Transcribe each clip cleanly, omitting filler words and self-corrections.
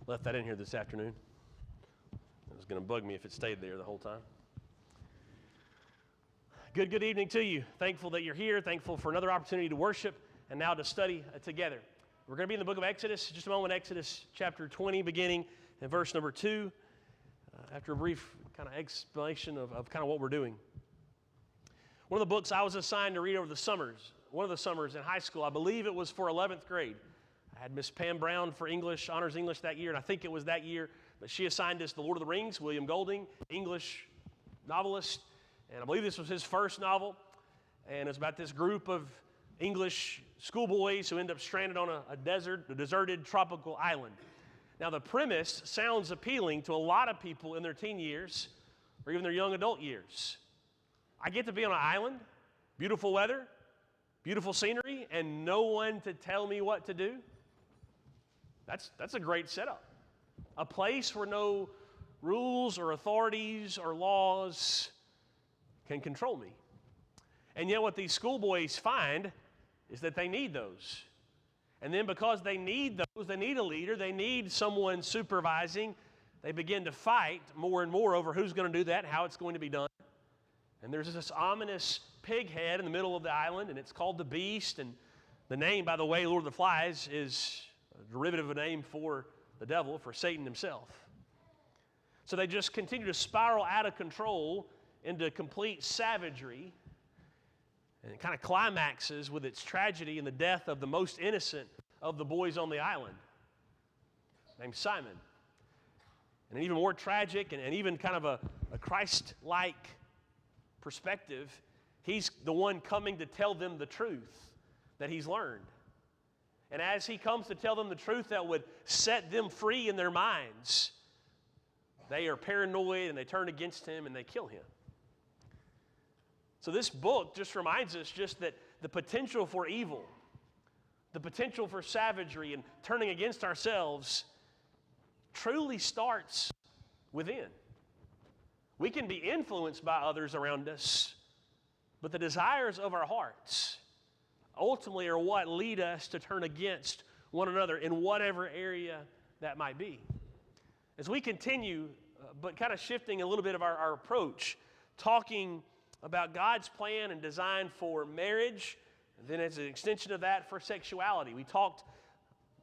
Left that in here this afternoon. It was going to bug me if it stayed there the whole time. Good evening to you. Thankful that you're here. Thankful for another opportunity to worship and now to study together. We're going to be in the book of Exodus, just a moment, Exodus chapter 20, beginning in verse number 2, after a brief kind of explanation of kind of what we're doing. One of the books I was assigned to read over the summers, one of the summers in high school, I believe it was for 11th grade. I had Miss Pam Brown for English, honors English that year, and I think it was that year, but she assigned us The Lord of the Rings, William Golding, English novelist, and I believe this was his first novel, and it's about this group of English schoolboys who end up stranded on a deserted tropical island. Now the premise sounds appealing to a lot of people in their teen years, or even their young adult years. I get to be on an island, beautiful weather, beautiful scenery, and no one to tell me what to do. That's a great setup. A place where no rules or authorities or laws can control me. And yet what these schoolboys find is that they need those. And then because they need those, they need a leader, they need someone supervising, they begin to fight more and more over who's going to do that, how it's going to be done. And there's this ominous pig head in the middle of the island, and it's called the Beast. And the name, by the way, Lord of the Flies, is a derivative of a name for the devil, for Satan himself. So they just continue to spiral out of control into complete savagery, and it kind of climaxes with its tragedy and the death of the most innocent of the boys on the island, named Simon. And an even more tragic and even kind of a Christ-like perspective, he's the one coming to tell them the truth that he's learned. And as he comes to tell them the truth that would set them free in their minds, they are paranoid and they turn against him and they kill him. So this book just reminds us just that the potential for evil, the potential for savagery and turning against ourselves truly starts within. We can be influenced by others around us, but the desires of our hearts ultimately are what lead us to turn against one another in whatever area that might be. As we continue, but kind of shifting a little bit of our approach, talking about God's plan and design for marriage, and then as an extension of that for sexuality. We talked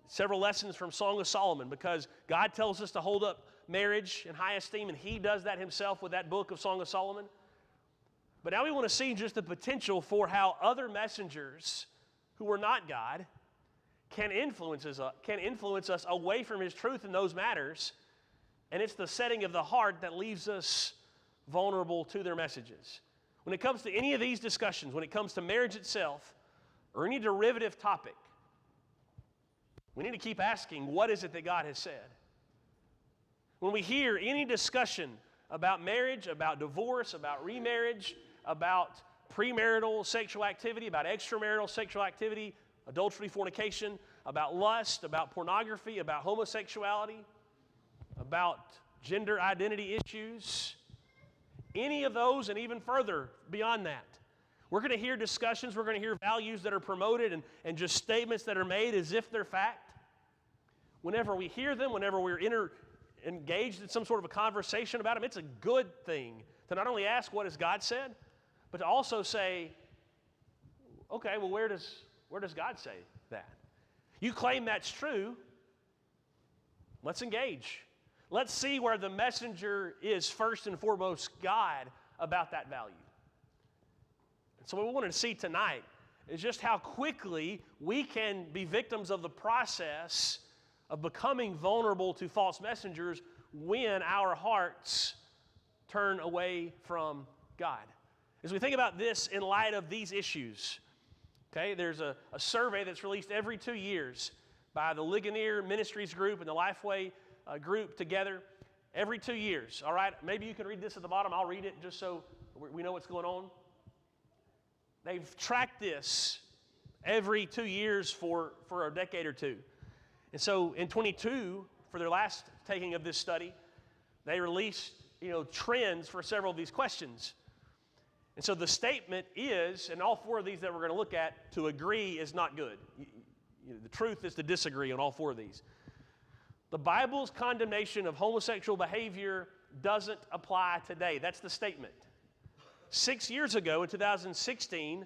several lessons from Song of Solomon because God tells us to hold up marriage in high esteem, and he does that himself with that book of Song of Solomon. But now we want to see just the potential for how other messengers who are not God can influence us away from his truth in those matters, and it's the setting of the heart that leaves us vulnerable to their messages. When it comes to any of these discussions, when it comes to marriage itself, or any derivative topic, we need to keep asking, what is it that God has said? When we hear any discussion about marriage, about divorce, about remarriage, about premarital sexual activity, about extramarital sexual activity, adultery, fornication, about lust, about pornography, about homosexuality, about gender identity issues, any of those and even further beyond that. We're going to hear discussions, we're going to hear values that are promoted and just statements that are made as if they're fact. Whenever we hear them, whenever we're engaged in some sort of a conversation about them, it's a good thing to not only ask what has God said, but to also say, okay, well, where does God say that? You claim that's true. Let's engage. Let's see where the messenger is first and foremost God about that value. And so what we wanted to see tonight is just how quickly we can be victims of the process of becoming vulnerable to false messengers when our hearts turn away from God. As we think about this in light of these issues, okay, there's a survey that's released every 2 years by the Ligonier Ministries group and the Lifeway group together every 2 years. All right, maybe you can read this at the bottom. I'll read it just so we know what's going on. They've tracked this every 2 years for a decade or two. And so in 22, for their last taking of this study, they released trends for several of these questions. And so the statement is, and all four of these that we're going to look at, to agree is not good. The truth is to disagree on all four of these. The Bible's condemnation of homosexual behavior doesn't apply today. That's the statement. 6 years ago, in 2016,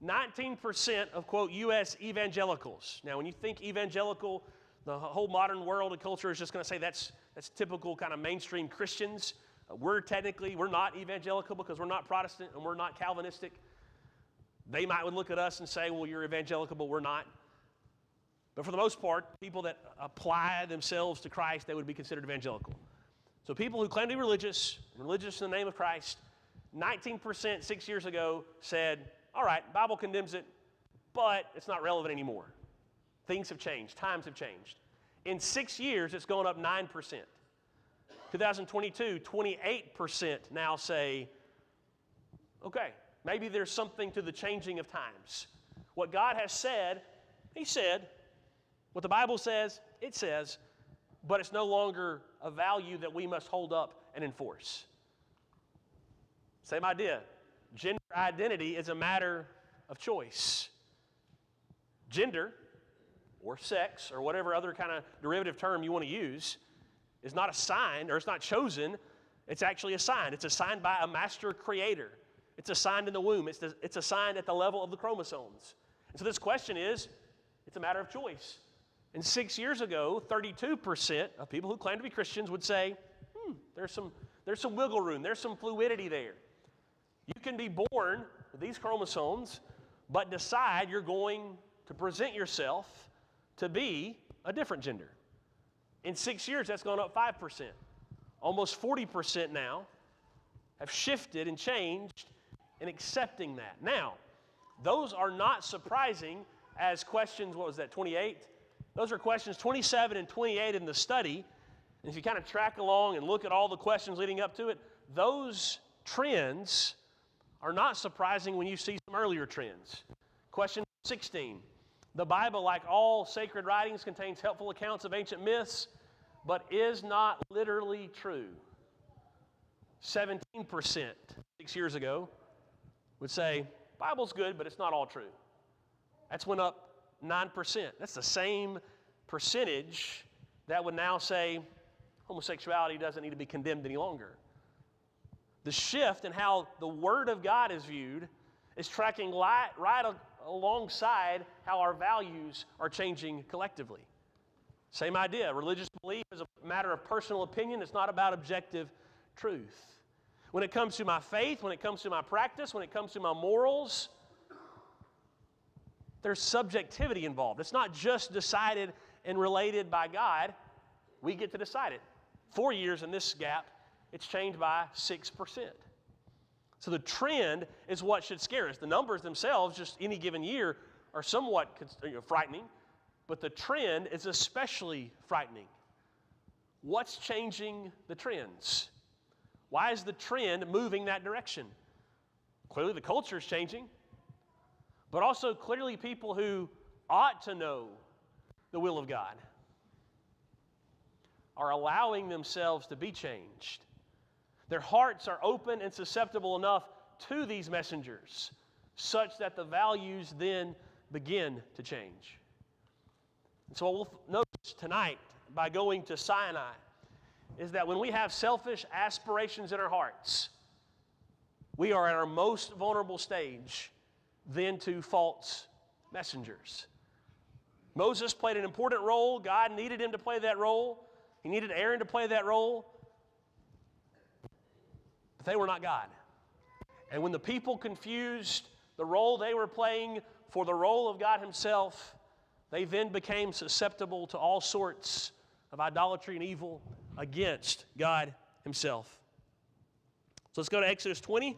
19% of, quote, U.S. evangelicals. Now, when you think evangelical, the whole modern world and culture is just going to say that's typical kind of mainstream Christians. We're not evangelical because we're not Protestant and we're not Calvinistic. They would look at us and say, well, you're evangelical, but we're not. But for the most part, people that apply themselves to Christ, they would be considered evangelical. So people who claim to be religious in the name of Christ, 19% 6 years ago said, all right, Bible condemns it, but it's not relevant anymore. Things have changed. Times have changed. In 6 years, it's gone up 9%. 2022, 28% now say, okay, maybe there's something to the changing of times. What God has said, He said. What the Bible says, it says, but it's no longer a value that we must hold up and enforce. Same idea. Gender identity is a matter of choice. Gender, or sex, or whatever other kind of derivative term you want to use, is not assigned, or it's not chosen. It's actually assigned. It's assigned by a master creator. It's assigned in the womb. It's assigned at the level of the chromosomes. And so this question is, it's a matter of choice. And 6 years ago, 32% of people who claim to be Christians would say, there's some wiggle room, there's some fluidity there. You can be born with these chromosomes, but decide you're going to present yourself to be a different gender. In 6 years, that's gone up 5%. Almost 40% now have shifted and changed in accepting that. Now, those are not surprising as questions, 28? Those are questions 27 and 28 in the study. And if you kind of track along and look at all the questions leading up to it, those trends are not surprising when you see some earlier trends. Question 16. The Bible, like all sacred writings, contains helpful accounts of ancient myths, but is not literally true. 17% 6 years ago would say, Bible's good, but it's not all true. That's went up 9%. That's the same percentage that would now say homosexuality doesn't need to be condemned any longer. The shift in how the Word of God is viewed is tracking right alongside how our values are changing collectively. Same idea. Religious belief is a matter of personal opinion. It's not about objective truth. When it comes to my faith, when it comes to my practice, when it comes to my morals, there's subjectivity involved. It's not just decided and related by God. We get to decide it. 4 years in this gap, it's changed by 6%. So the trend is what should scare us. The numbers themselves, just any given year, are somewhat frightening, but the trend is especially frightening. What's changing the trends? Why is the trend moving that direction? Clearly the culture is changing, but also clearly people who ought to know the will of God are allowing themselves to be changed. Their hearts are open and susceptible enough to these messengers such that the values then begin to change. And so what we'll notice tonight by going to Sinai is that when we have selfish aspirations in our hearts, we are at our most vulnerable stage then to false messengers. Moses played an important role. God needed him to play that role. He needed Aaron to play that role. But they were not God. And when the people confused the role they were playing for the role of God Himself, they then became susceptible to all sorts of idolatry and evil against God Himself. So let's go to Exodus 20.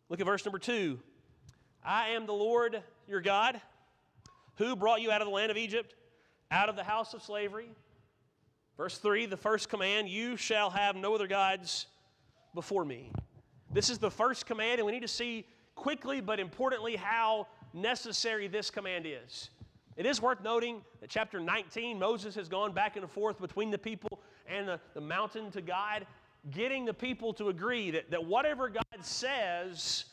Look at verse number 2. I am the Lord your God, who brought you out of the land of Egypt, out of the house of slavery. Verse 3, the first command, you shall have no other gods before me. This is the first command, and we need to see quickly but importantly how necessary this command is. It is worth noting that chapter 19, Moses has gone back and forth between the people and the mountain to God, getting the people to agree that whatever God says,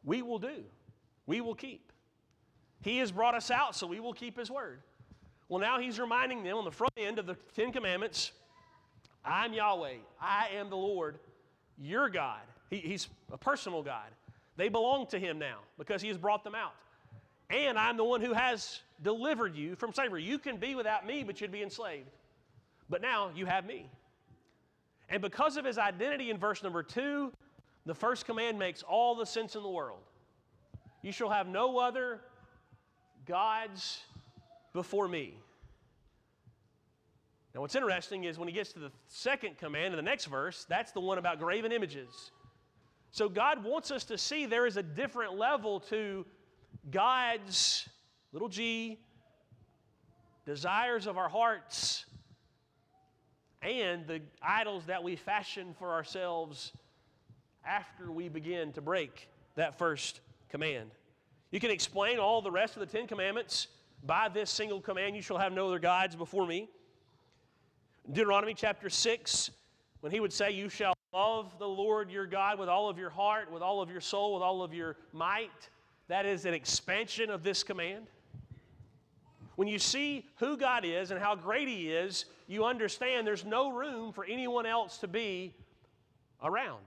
we will do, we will keep. He has brought us out, so we will keep His word. Well, now he's reminding them on the front end of the Ten Commandments, I'm Yahweh. I am the Lord, your God. He's a personal God. They belong to him now because he has brought them out. And I'm the one who has delivered you from slavery. You can be without me, but you'd be enslaved. But now you have me. And because of his identity in verse number 2, the first command makes all the sense in the world. You shall have no other gods before me. Now what's interesting is when he gets to the second command in the next verse, that's the one about graven images. So God wants us to see there is a different level to God's, little g, desires of our hearts and the idols that we fashion for ourselves after we begin to break that first command. You can explain all the rest of the Ten Commandments by this single command, you shall have no other gods before me. Deuteronomy chapter 6, when he would say, you shall love the Lord your God with all of your heart, with all of your soul, with all of your might, that is an expansion of this command. When you see who God is and how great he is, you understand there's no room for anyone else to be around.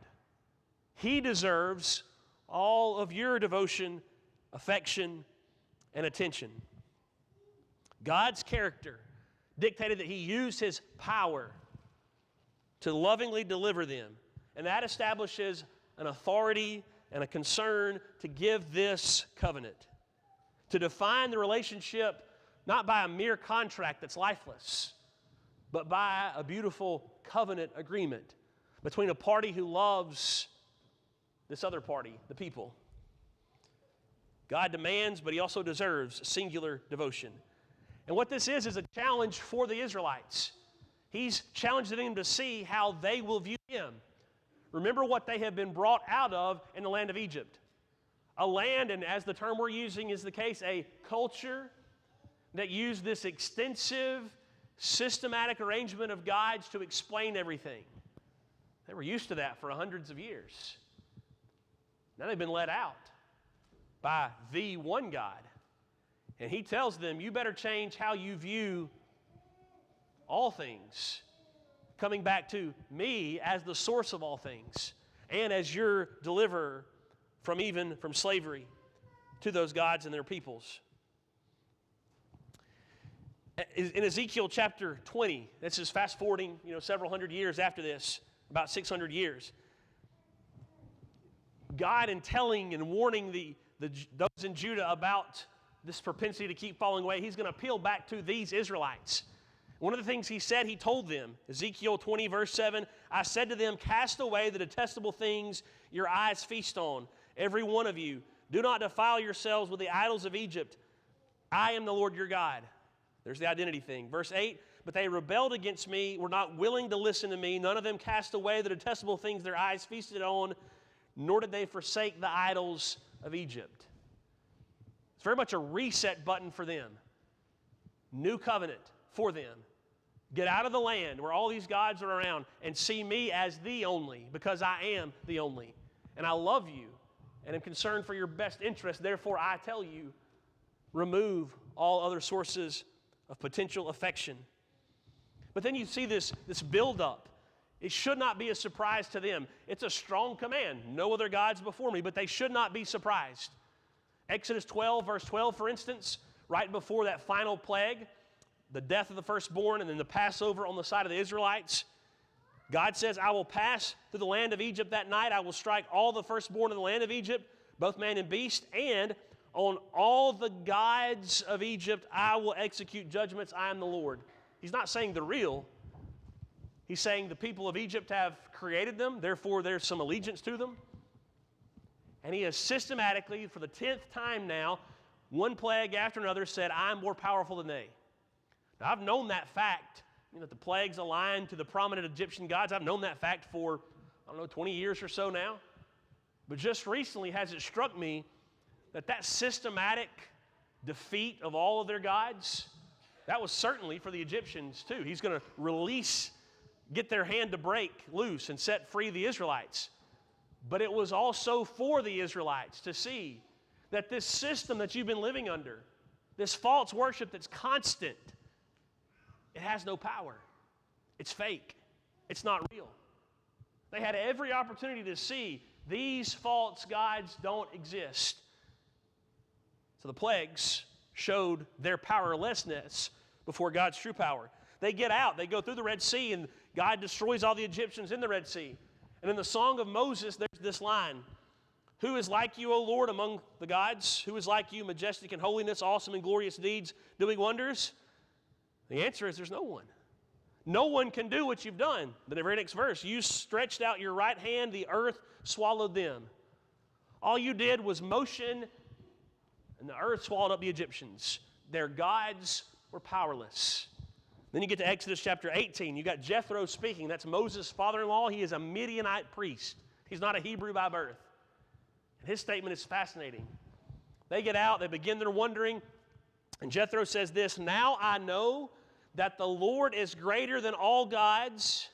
He deserves all of your devotion, affection, and attention. God's character dictated that he used his power to lovingly deliver them. And that establishes an authority and a concern to give this covenant, to define the relationship not by a mere contract that's lifeless, but by a beautiful covenant agreement between a party who loves this other party, the people. God demands, but he also deserves singular devotion. And what this is a challenge for the Israelites. He's challenging them to see how they will view him. Remember what they have been brought out of in the land of Egypt. A land, and as the term we're using is the case, a culture that used this extensive, systematic arrangement of gods to explain everything. They were used to that for hundreds of years. Now they've been let out by the one God. And he tells them, you better change how you view all things, coming back to me as the source of all things and as your deliverer from slavery to those gods and their peoples. In Ezekiel chapter 20, this is fast forwarding, several hundred years after this, about 600 years. God, in telling and warning those in Judah about this propensity to keep falling away, he's going to appeal back to these Israelites. One of the things he said, he told them, Ezekiel 20, verse 7, I said to them, cast away the detestable things your eyes feast on, every one of you. Do not defile yourselves with the idols of Egypt. I am the Lord your God. There's the identity thing. Verse 8, but they rebelled against me, were not willing to listen to me. None of them cast away the detestable things their eyes feasted on, nor did they forsake the idols of Egypt. It's very much a reset button for them. New covenant for them. Get out of the land where all these gods are around and see me as the only, because I am the only. And I love you and am concerned for your best interest. Therefore, I tell you, remove all other sources of potential affection. But then you see this build-up. It should not be a surprise to them. It's a strong command. No other gods before me, but they should not be surprised. Exodus 12, verse 12, for instance, right before that final plague, the death of the firstborn and then the Passover on the side of the Israelites, God says, I will pass through the land of Egypt that night. I will strike all the firstborn in the land of Egypt, both man and beast, and on all the gods of Egypt I will execute judgments. I am the Lord. He's not saying the real. He's saying the people of Egypt have created them, therefore there's some allegiance to them. And he has systematically, for the 10th time now, one plague after another said, I'm more powerful than they. Now, I've known that fact, that the plagues aligned to the prominent Egyptian gods. I've known that fact for, 20 years or so now. But just recently has it struck me that systematic defeat of all of their gods, that was certainly for the Egyptians too. He's going to get their hand to break loose and set free the Israelites. But it was also for the Israelites to see that this system that you've been living under, this false worship that's constant, it has no power. It's fake. It's not real. They had every opportunity to see these false gods don't exist. So the plagues showed their powerlessness before God's true power. They get out, they go through the Red Sea, and God destroys all the Egyptians in the Red Sea. And in the Song of Moses, there's this line, "Who is like you, O Lord, among the gods? Who is like you, majestic in holiness, awesome in glorious deeds, doing wonders?" The answer is there's no one. No one can do what you've done. The very next verse, "You stretched out your right hand, the earth swallowed them." All you did was motion, and the earth swallowed up the Egyptians. Their gods were powerless. Then you get to Exodus chapter 18. You got Jethro speaking. That's Moses' father-in-law. He is a Midianite priest. He's not a Hebrew by birth. And his statement is fascinating. They get out, they begin their wandering, and Jethro says this, "Now I know that the Lord is greater than all gods,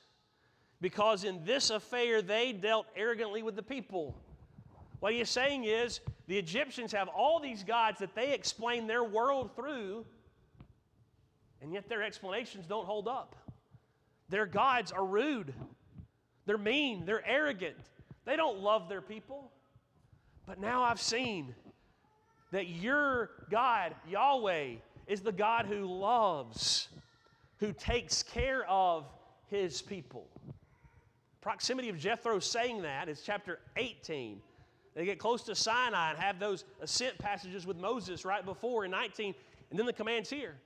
because in this affair they dealt arrogantly with the people." What he's saying is, the Egyptians have all these gods that they explain their world through, and yet their explanations don't hold up. Their gods are rude. They're mean. They're arrogant. They don't love their people. But now I've seen that your God, Yahweh, is the God who loves, who takes care of his people. Proximity of Jethro saying that is chapter 18. They get close to Sinai and have those ascent passages with Moses right before in 19, and then the command's here.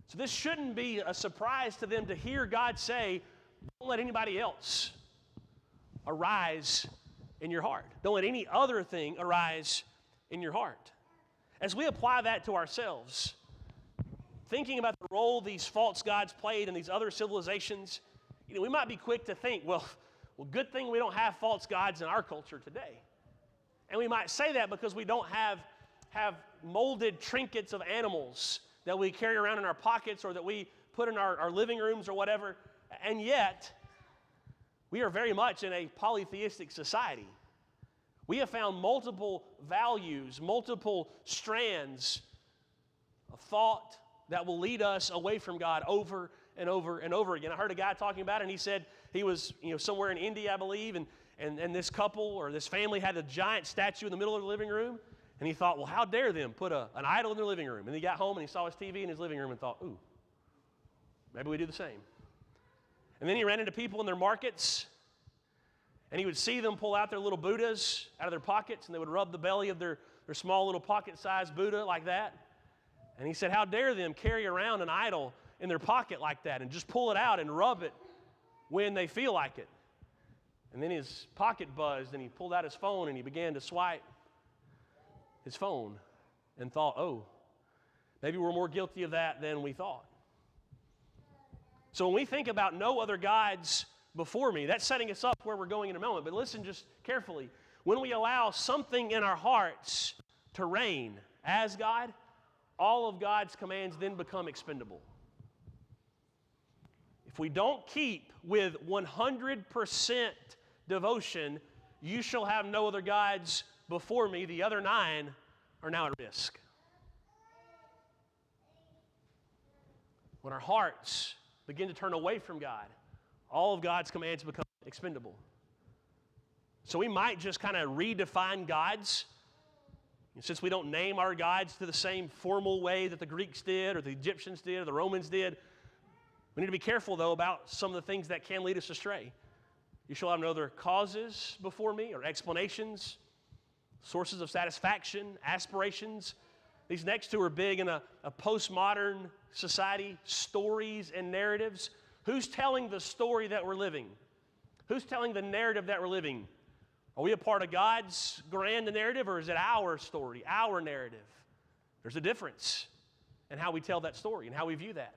So this shouldn't be a surprise to them to hear God say, don't let anybody else arise in your heart. Don't let any other thing arise in your heart. As we apply that to ourselves, thinking about the role these false gods played in these other civilizations, we might be quick to think, well, good thing we don't have false gods in our culture today. And we might say that because we don't have molded trinkets of animals that we carry around in our pockets or that we put in our living rooms or whatever. And yet, we are very much in a polytheistic society. We have found multiple values, multiple strands of thought that will lead us away from God over and over and over again. I heard a guy talking about it, and he said he was somewhere in India, I believe, and this couple or this family had a giant statue in the middle of the living room, and he thought, well, how dare them put an idol in their living room? And he got home and he saw his TV in his living room and thought, ooh, maybe we do the same. And then he ran into people in their markets, and he would see them pull out their little Buddhas out of their pockets, and they would rub the belly of their small little pocket-sized Buddha like that. And he said, how dare them carry around an idol in their pocket like that and just pull it out and rub it when they feel like it. And then his pocket buzzed, and he pulled out his phone, and he began to swipe his phone and thought, oh, maybe we're more guilty of that than we thought. So when we think about no other gods before me, that's setting us up where we're going in a moment. But listen just carefully. When we allow something in our hearts to reign as God, all of God's commands then become expendable. If we don't keep with 100% devotion, you shall have no other gods before me. The other 9 are now at risk. When our hearts begin to turn away from God, all of God's commands become expendable. So we might just kind of redefine gods. And since we don't name our gods to the same formal way that the Greeks did or the Egyptians did or the Romans did, we need to be careful, though, about some of the things that can lead us astray. You shall have no other causes before me or explanations, sources of satisfaction, aspirations. These next 2 are big in a postmodern society, stories and narratives. Who's telling the story that we're living? Who's telling the narrative that we're living? Are we a part of God's grand narrative, or is it our story, our narrative? There's a difference in how we tell that story and how we view that.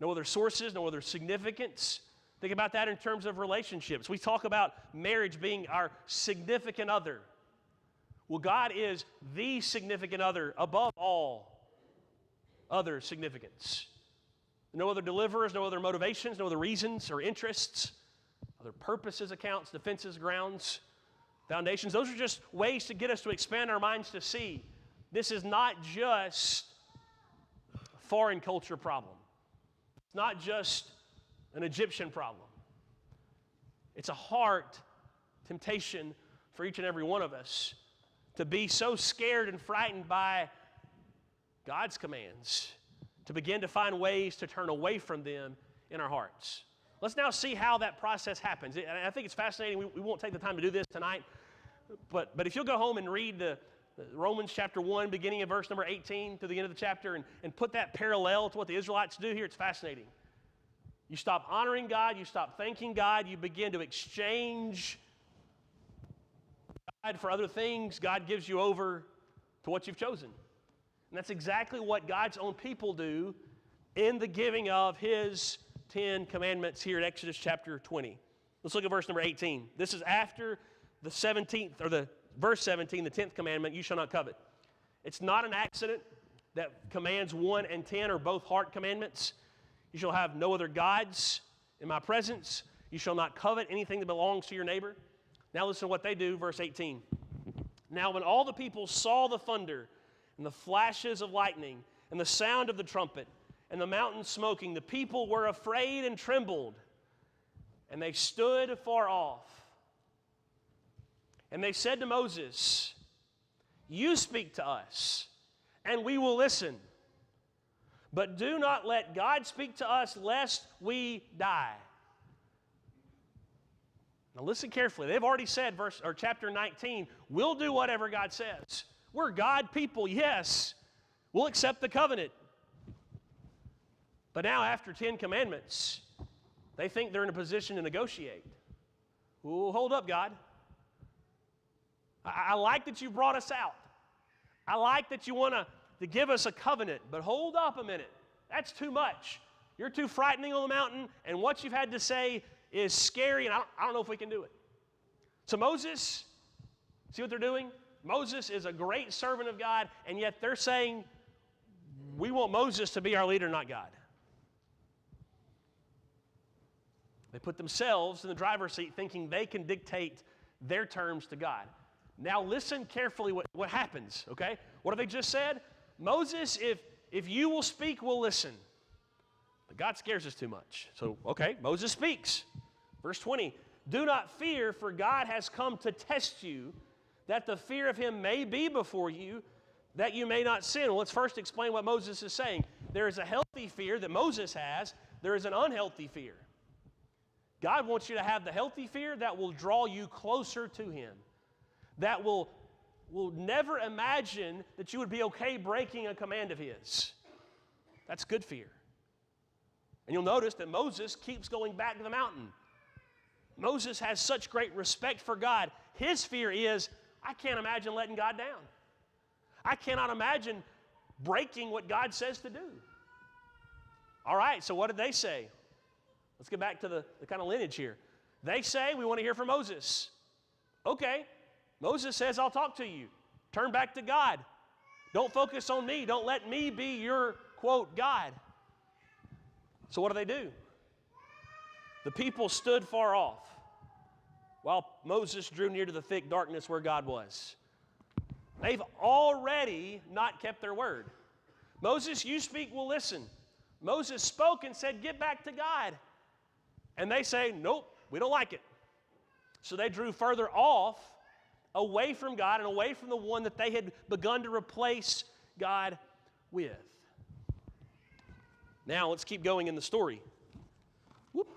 No other sources, no other significance. Think about that in terms of relationships. We talk about marriage being our significant other. Well, God is the significant other above all other significance. No other deliverers, no other motivations, no other reasons or interests, other purposes, accounts, defenses, grounds, foundations. Those are just ways to get us to expand our minds to see this is not just a foreign culture problem. It's not just an Egyptian problem. It's a heart temptation for each and every one of us to be so scared and frightened by God's commands, to begin to find ways to turn away from them in our hearts. Let's now see how that process happens. And I think it's fascinating. We won't take the time to do this tonight, but if you'll go home and read the Romans chapter 1, beginning in verse number 18 to the end of the chapter, and put that parallel to what the Israelites do here, it's fascinating. You stop honoring God, you stop thanking God, you begin to exchange God for other things. God gives you over to what you've chosen. And that's exactly what God's own people do in the giving of His 10 commandments here in Exodus chapter 20. Let's look at verse number 18. This is after the 17th, or the verse 17, the 10th commandment, you shall not covet. It's not an accident that commands 1 and 10 are both heart commandments. You shall have no other gods in my presence. You shall not covet anything that belongs to your neighbor. Now listen to what they do, verse 18. Now when all the people saw the thunder and the flashes of lightning and the sound of the trumpet and the mountain smoking, the people were afraid and trembled, and they stood afar off. And they said to Moses, you speak to us, and we will listen. But do not let God speak to us, lest we die. Now listen carefully. They've already said, chapter 19, we'll do whatever God says. We're God people, yes. We'll accept the covenant. But now after 10 commandments, they think they're in a position to negotiate. Well, hold up, God. I like that you brought us out. I like that you want to give us a covenant, but hold up a minute. That's too much. You're too frightening on the mountain, and what you've had to say is scary, and I don't know if we can do it. So Moses, see what they're doing? Moses is a great servant of God, and yet they're saying, we want Moses to be our leader, not God. They put themselves in the driver's seat thinking they can dictate their terms to God. Now listen carefully what happens, okay? What have they just said? Moses, if you will speak, we'll listen. But God scares us too much. So, okay, Moses speaks. Verse 20, do not fear, for God has come to test you, that the fear of Him may be before you, that you may not sin. Well, let's first explain what Moses is saying. There is a healthy fear that Moses has. There is an unhealthy fear. God wants you to have the healthy fear that will draw you closer to Him, that will never imagine that you would be okay breaking a command of His. That's good fear. And you'll notice that Moses keeps going back to the mountain. Moses has such great respect for God. His fear is, I can't imagine letting God down. I cannot imagine breaking what God says to do. All right, so what did they say? Let's get back to the kind of lineage here. They say, we want to hear from Moses. Okay, Moses says, I'll talk to you. Turn back to God. Don't focus on me. Don't let me be your, quote, God. So what do? The people stood far off while Moses drew near to the thick darkness where God was. They've already not kept their word. Moses, you speak, we'll listen. Moses spoke and said, get back to God. And they say, nope, we don't like it. So they drew further off, away from God and away from the one that they had begun to replace God with. Now let's keep going in the story. Whoop.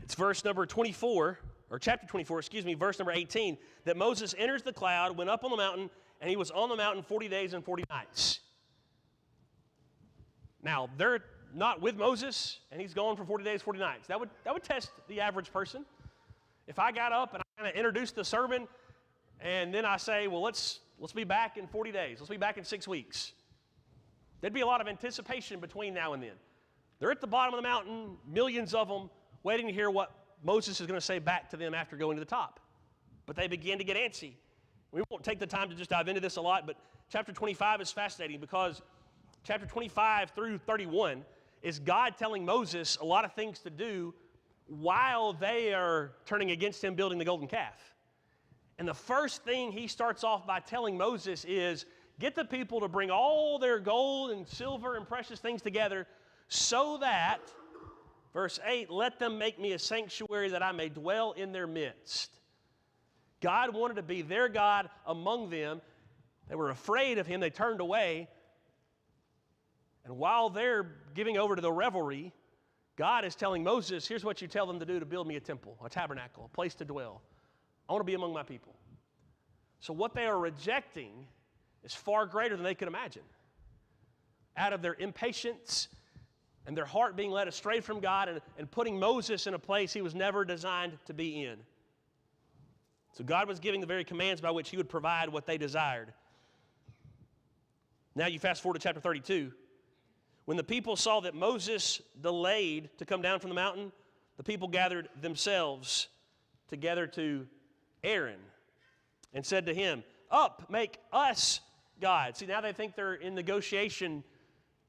It's verse number 24, or chapter 24, verse number 18, that Moses enters the cloud, went up on the mountain, and he was on the mountain 40 days and 40 nights. Now, they're not with Moses, and he's gone for 40 days, 40 nights. That would test the average person. If I got up and I kind of introduced the sermon, and then I say, well, let's be back in 40 days. Let's be back in 6 weeks. There'd be a lot of anticipation between now and then. They're at the bottom of the mountain, millions of them, waiting to hear what Moses is going to say back to them after going to the top. But they begin to get antsy. We won't take the time to just dive into this a lot, but chapter 25 is fascinating because chapter 25 through 31 is God telling Moses a lot of things to do while they are turning against him building the golden calf. And the first thing he starts off by telling Moses is, get the people to bring all their gold and silver and precious things together so that, verse 8, let them make me a sanctuary that I may dwell in their midst. God wanted to be their God among them. They were afraid of him. They turned away. And while they're giving over to the revelry, God is telling Moses, here's what you tell them to do to build me a temple, a tabernacle, a place to dwell. I want to be among my people. So what they are rejecting is far greater than they could imagine. Out of their impatience and their heart being led astray from God and putting Moses in a place he was never designed to be in. So God was giving the very commands by which he would provide what they desired. Now you fast forward to chapter 32. When the people saw that Moses delayed to come down from the mountain, the people gathered themselves together to Aaron and said to him, up, make us gods. See, now they think they're in negotiation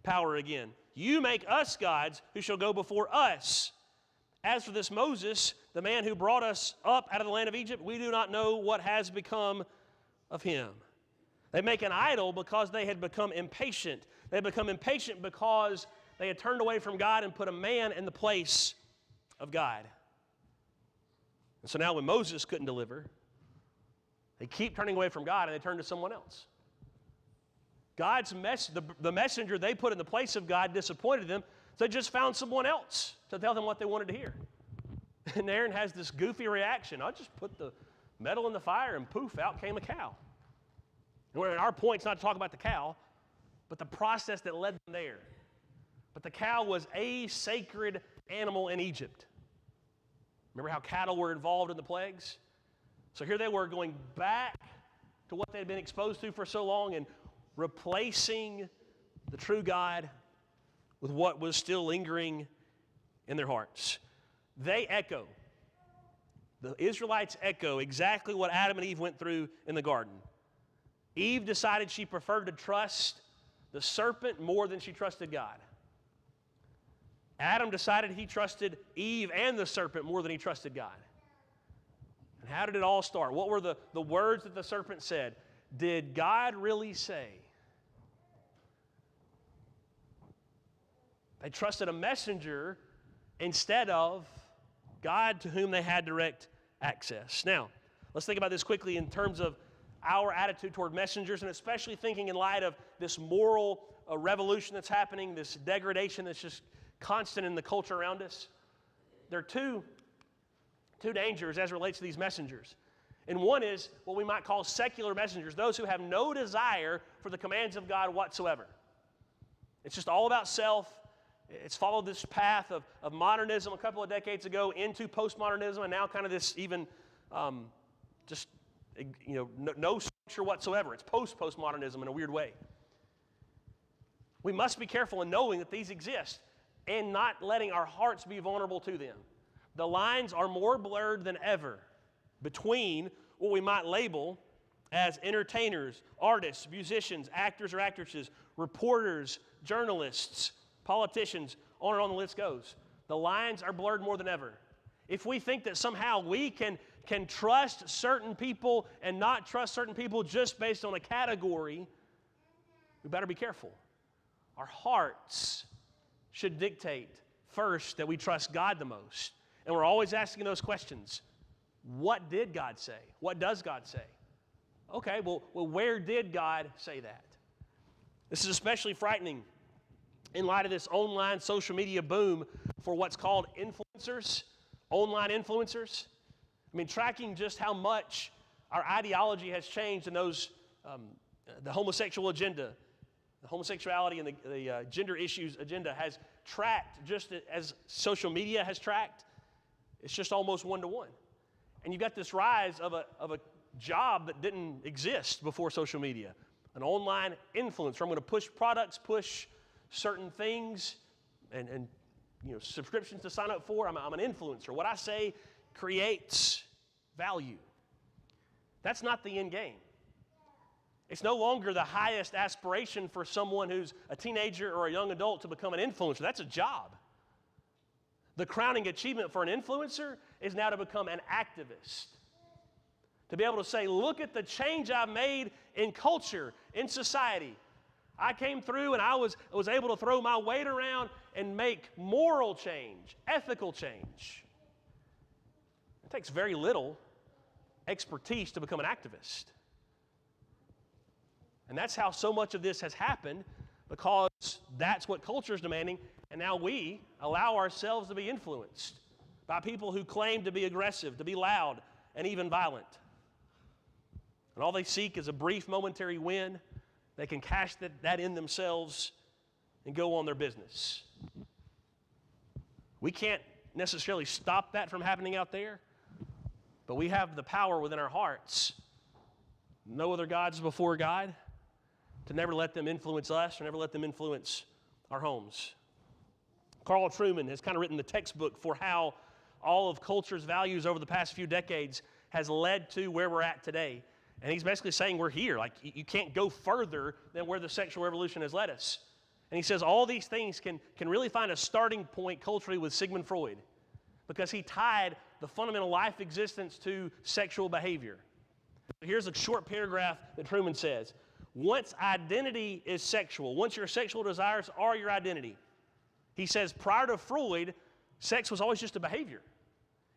power again. You make us gods who shall go before us. As for this Moses, the man who brought us up out of the land of Egypt, we do not know what has become of him. They make an idol because they had become impatient. They had become impatient because they had turned away from God and put a man in the place of God. And so now when Moses couldn't deliver, they keep turning away from God and they turn to someone else. The messenger they put in the place of God disappointed them, so they just found someone else to tell them what they wanted to hear. And Aaron has this goofy reaction. I'll just put the metal in the fire and poof, out came a cow. And our point's not to talk about the cow, but the process that led them there. But the cow was a sacred animal in Egypt. Remember how cattle were involved in the plagues? So here they were going back to what they had been exposed to for so long and replacing the true God with what was still lingering in their hearts. They echo. The Israelites echo exactly what Adam and Eve went through in the garden. Eve decided she preferred to trust the serpent more than she trusted God. Adam decided he trusted Eve and the serpent more than he trusted God. And how did it all start? What were the words that the serpent said? Did God really say? They trusted a messenger instead of God to whom they had direct access. Now, let's think about this quickly in terms of our attitude toward messengers, and especially thinking in light of this moral revolution that's happening, this degradation that's just constant in the culture around us. There are two dangers as it relates to these messengers. And one is what we might call secular messengers, those who have no desire for the commands of God whatsoever. It's just all about self. It's followed this path of modernism a couple of decades ago into postmodernism, and now kind of this even no structure whatsoever. It's postmodernism in a weird way. We must be careful in knowing that these exist and not letting our hearts be vulnerable to them. The lines are more blurred than ever between what we might label as entertainers, artists, musicians, actors or actresses, reporters, journalists, politicians, on and on the list goes. The lines are blurred more than ever. If we think that somehow we can trust certain people and not trust certain people just based on a category, we better be careful. Our hearts should dictate first that we trust God the most. And we're always asking those questions. What did God say? What does God say? Okay, well, where did God say that? This is especially frightening in light of this online social media boom for what's called influencers, online influencers. I mean, tracking just how much our ideology has changed in those, the homosexual agenda, the homosexuality and the gender issues agenda has tracked just as social media has tracked. It's just almost one-to-one. And you've got this rise of a job that didn't exist before social media, an online influencer. I'm going to push products, push certain things, and subscriptions to sign up for. I'm an influencer. What I say creates value. That's not the end game. It's no longer the highest aspiration for someone who's a teenager or a young adult to become an influencer. That's a job. The crowning achievement for an influencer is now to become an activist, To be able to say, look at the change I've made in culture, in society. I came through and I was able to throw my weight around and make moral change, ethical change. It takes very little expertise to become an activist. And that's how so much of this has happened, because that's what culture is demanding, and now we allow ourselves to be influenced by people who claim to be aggressive, to be loud, and even violent. And all they seek is a brief momentary win. They can cash that in themselves and go on their business. We can't necessarily stop that from happening out there, but we have the power within our hearts. No other gods before God, to never let them influence us or never let them influence our homes. Carl Trueman has kind of written the textbook for how all of culture's values over the past few decades has led to where we're at today. And he's basically saying we're here. Like, you can't go further than where the sexual revolution has led us. And he says all these things can really find a starting point culturally with Sigmund Freud, because he tied the fundamental life existence to sexual behavior. Here's a short paragraph that Trueman says. Once identity is sexual, once your sexual desires are your identity, he says prior to Freud, sex was always just a behavior.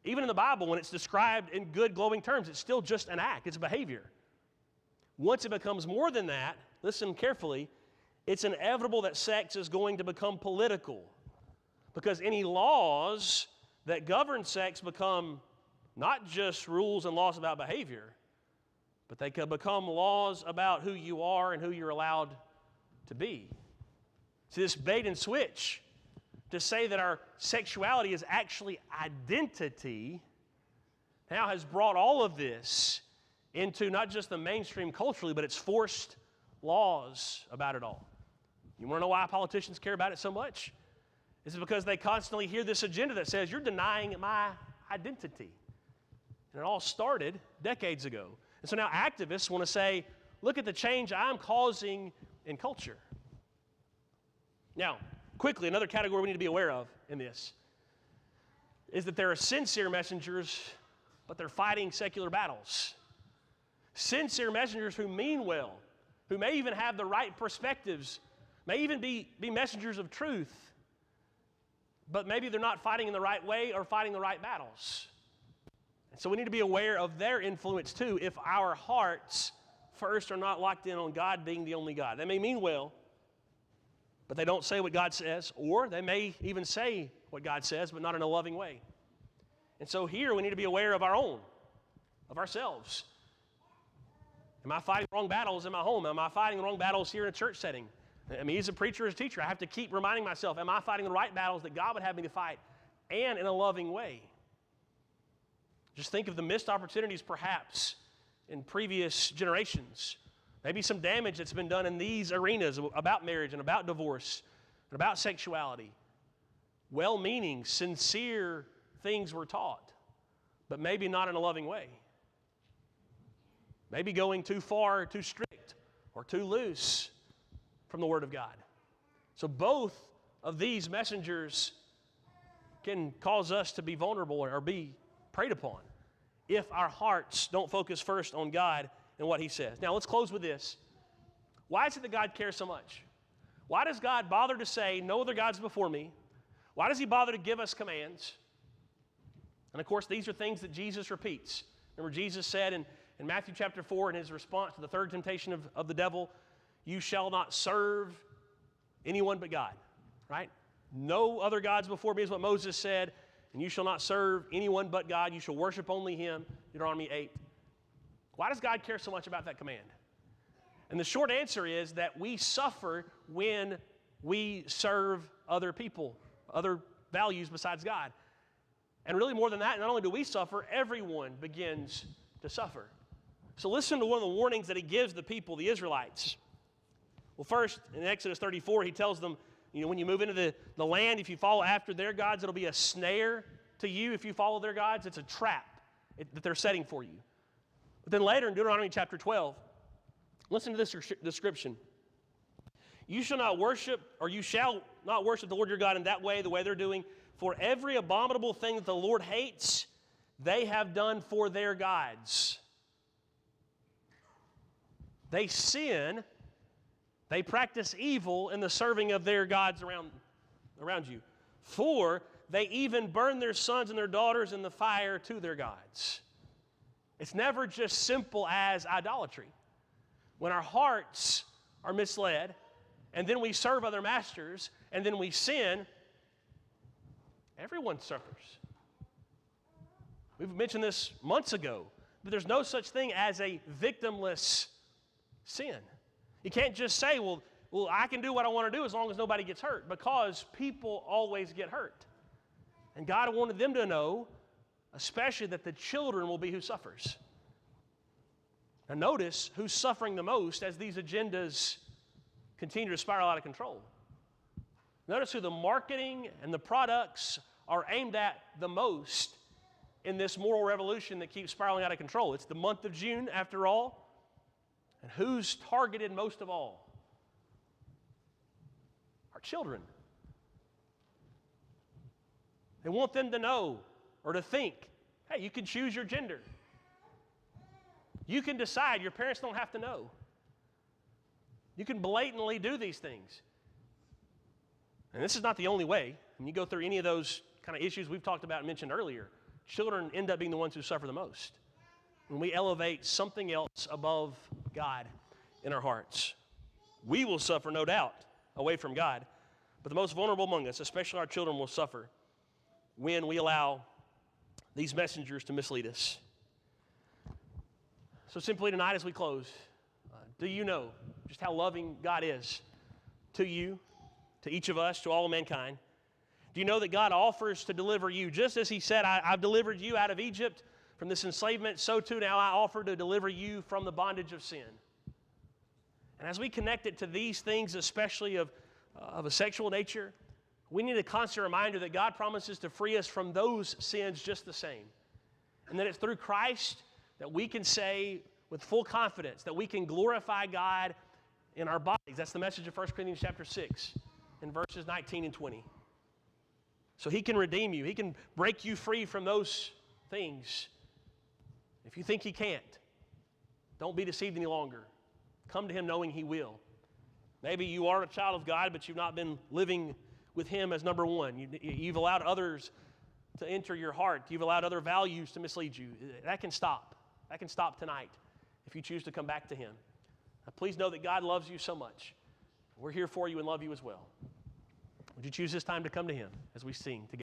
Even in the Bible, when it's described in good, glowing terms, it's still just an act. It's a behavior. Once it becomes more than that, listen carefully, it's inevitable that sex is going to become political, because any laws that govern sex become not just rules and laws about behavior, but they could become laws about who you are and who you're allowed to be. See, this bait and switch to say that our sexuality is actually identity now has brought all of this into not just the mainstream culturally, but it's forced laws about it all. You want to know why politicians care about it so much? It's because they constantly hear this agenda that says, you're denying my identity. And it all started decades ago. And so now activists want to say, look at the change I'm causing in culture. Now, quickly, another category we need to be aware of in this is that there are sincere messengers, but they're fighting secular battles. Sincere messengers who mean well, who may even have the right perspectives, may even be messengers of truth, but maybe they're not fighting in the right way or fighting the right battles. And so we need to be aware of their influence too if our hearts first are not locked in on God being the only God. They may mean well, but they don't say what God says, or they may even say what God says, but not in a loving way. And so here we need to be aware of our own, of ourselves. Am I fighting the wrong battles in my home? Am I fighting the wrong battles here in a church setting? I mean, as a preacher, as a teacher, I have to keep reminding myself, am I fighting the right battles that God would have me to fight, and in a loving way? Just think of the missed opportunities perhaps in previous generations. Maybe some damage that's been done in these arenas about marriage and about divorce and about sexuality. Well-meaning, sincere things were taught, but maybe not in a loving way. Maybe going too far, too strict, or too loose from the Word of God. So both of these messengers can cause us to be vulnerable or be preyed upon if our hearts don't focus first on God and what He says. Now let's close with this. Why is it that God cares so much? Why does God bother to say, no other gods before me? Why does He bother to give us commands? And of course, these are things that Jesus repeats. Remember, Jesus said in Matthew chapter 4, in His response to the third temptation of the devil, you shall not serve anyone but God, right? No other gods before me is what Moses said, and you shall not serve anyone but God. You shall worship only Him, Deuteronomy 8. Why does God care so much about that command? And the short answer is that we suffer when we serve other people, other values besides God. And really more than that, not only do we suffer, everyone begins to suffer. So listen to one of the warnings that He gives the people, the Israelites. Well, first, in Exodus 34, He tells them, when you move into the land, if you follow after their gods, it'll be a snare to you. If you follow their gods, it's a trap that they're setting for you. But then later in Deuteronomy chapter 12, listen to this description. You shall not worship the Lord your God in that way, the way they're doing. For every abominable thing that the Lord hates, they have done for their gods. They sin, they practice evil in the serving of their gods around you. 4, they even burn their sons and their daughters in the fire to their gods. It's never just simple as idolatry. When our hearts are misled, and then we serve other masters, and then we sin, everyone suffers. We've mentioned this months ago, but there's no such thing as a victimless sin. You can't just say, well, I can do what I want to do as long as nobody gets hurt, because people always get hurt. And God wanted them to know, especially, that the children will be who suffers. Now notice who's suffering the most as these agendas continue to spiral out of control. Notice who the marketing and the products are aimed at the most in this moral revolution that keeps spiraling out of control. It's the month of June, after all. And who's targeted most of all? Our children. They want them to know or to think, hey, you can choose your gender. You can decide. Your parents don't have to know. You can blatantly do these things. And this is not the only way. When you go through any of those kind of issues we've talked about and mentioned earlier, children end up being the ones who suffer the most when we elevate something else above God in our hearts. We will suffer, no doubt, away from God. But the most vulnerable among us, especially our children, will suffer when we allow these messengers to mislead us. So simply tonight as we close, do you know just how loving God is to you, to each of us, to all of mankind? Do you know that God offers to deliver you? Just as he said, I've delivered you out of Egypt from this enslavement, so too now I offer to deliver you from the bondage of sin. And as we connect it to these things, especially of a sexual nature, we need a constant reminder that God promises to free us from those sins just the same. And that it's through Christ that we can say with full confidence that we can glorify God in our bodies. That's the message of 1 Corinthians chapter 6 in verses 19 and 20. So he can redeem you. He can break you free from those things. If you think he can't, don't be deceived any longer. Come to him knowing he will. Maybe you are a child of God, but you've not been living with him as number one. You've allowed others to enter your heart. You've allowed other values to mislead you. That can stop. That can stop tonight if you choose to come back to him. Now, please know that God loves you so much. We're here for you and love you as well. Would you choose this time to come to him as we sing together?